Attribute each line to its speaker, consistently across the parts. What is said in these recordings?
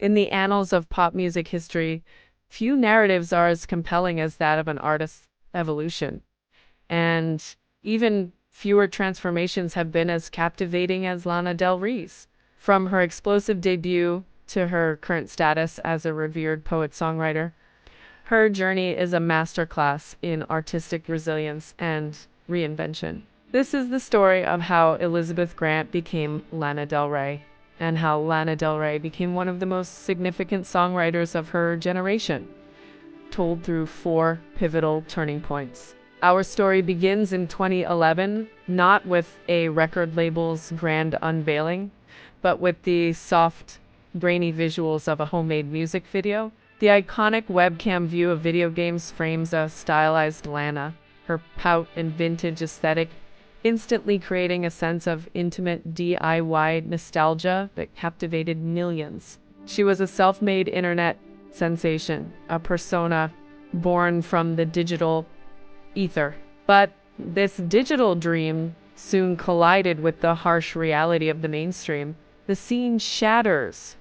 Speaker 1: In the annals of pop music history, few narratives are as compelling as that of an artist's evolution. And even fewer transformations have been as captivating as Lana Del Rey's. From her explosive debut to her current status as a revered poet-songwriter, her journey is a masterclass in artistic resilience and reinvention. This is the story of how Elizabeth Grant became Lana Del Rey, and how Lana Del Rey became one of the most significant songwriters of her generation, told through 4 pivotal turning points. Our story begins in 2011, not with a record label's grand unveiling, but with the soft, brainy visuals of a homemade music video. The iconic webcam view of video games frames a stylized Lana, her pout and vintage aesthetic, instantly creating a sense of intimate DIY nostalgia that captivated millions. She was a self-made internet sensation, a persona born from the digital ether. But this digital dream soon collided with the harsh reality of the mainstream. The scene shatters,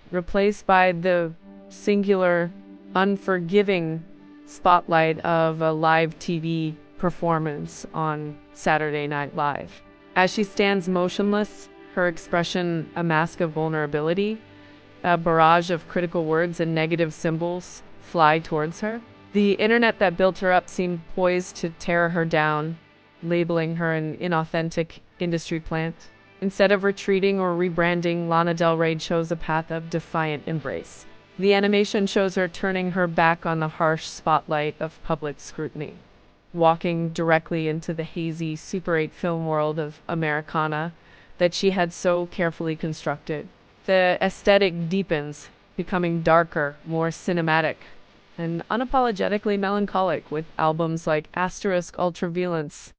Speaker 1: replaced by the singular, unforgiving spotlight of a live TV performance on Saturday Night Live. As she stands motionless, her expression a mask of vulnerability, a barrage of critical words and negative symbols fly towards her. The internet that built her up seemed poised to tear her down, labeling her an inauthentic industry plant. Instead of retreating or rebranding, Lana Del Rey chose a path of defiant embrace. The animation shows her turning her back on the harsh spotlight of public scrutiny, walking directly into the hazy Super 8 film world of Americana that she had so carefully constructed. The aesthetic deepens, becoming darker, more cinematic, and unapologetically melancholic, with albums like Ultraviolence.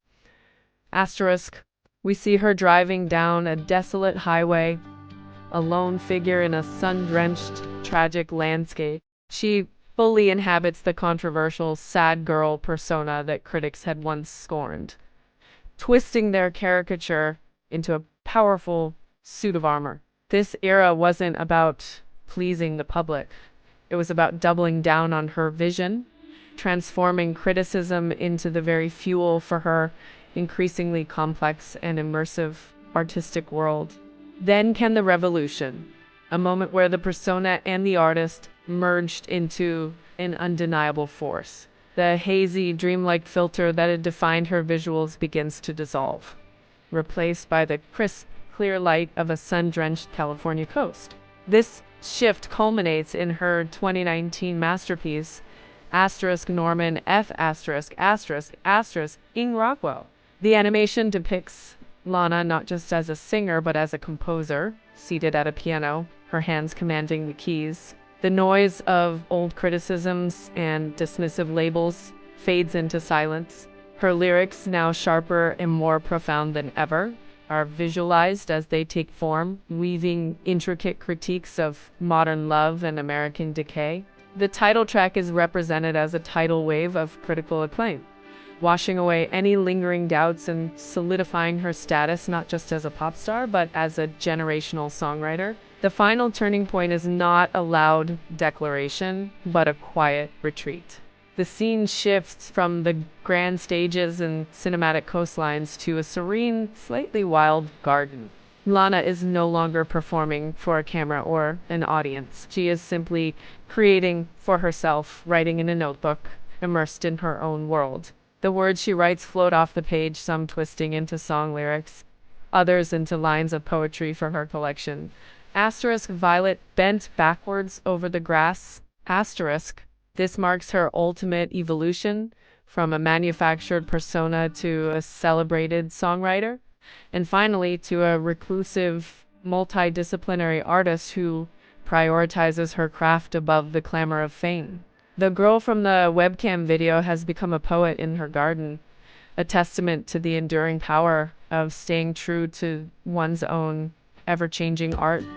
Speaker 1: We see her driving down a desolate highway, a lone figure in a sun-drenched, tragic landscape. She fully inhabits the controversial sad girl persona that critics had once scorned, twisting their caricature into a powerful suit of armor. This era wasn't about pleasing the public. It was about doubling down on her vision, transforming criticism into the very fuel for her increasingly complex and immersive artistic world. Then came the revolution, a moment where the persona and the artist merged into an undeniable force. The hazy, dreamlike filter that had defined her visuals begins to dissolve, replaced by the crisp, clear light of a sun-drenched California coast. This shift culminates in her 2019 masterpiece, Norman F*** Ing Rockwell. The animation depicts Lana not just as a singer, but as a composer, seated at a piano, her hands commanding the keys. The noise of old criticisms and dismissive labels fades into silence. Her lyrics, now sharper and more profound than ever, are visualized as they take form, weaving intricate critiques of modern love and American decay. The title track is represented as a tidal wave of critical acclaim, washing away any lingering doubts and solidifying her status not just as a pop star, but as a generational songwriter. The final turning point is not a loud declaration, but a quiet retreat. The scene shifts from the grand stages and cinematic coastlines to a serene, slightly wild garden. Lana is no longer performing for a camera or an audience. She is simply creating for herself, writing in a notebook, immersed in her own world. The words she writes float off the page, some twisting into song lyrics, others into lines of poetry for her collection. Violet bent backwards over the grass. This marks her ultimate evolution from a manufactured persona to a celebrated songwriter, and finally to a reclusive, multidisciplinary artist who prioritizes her craft above the clamor of fame. The girl from the webcam video has become a poet in her garden, a testament to the enduring power of staying true to one's own ever-changing art.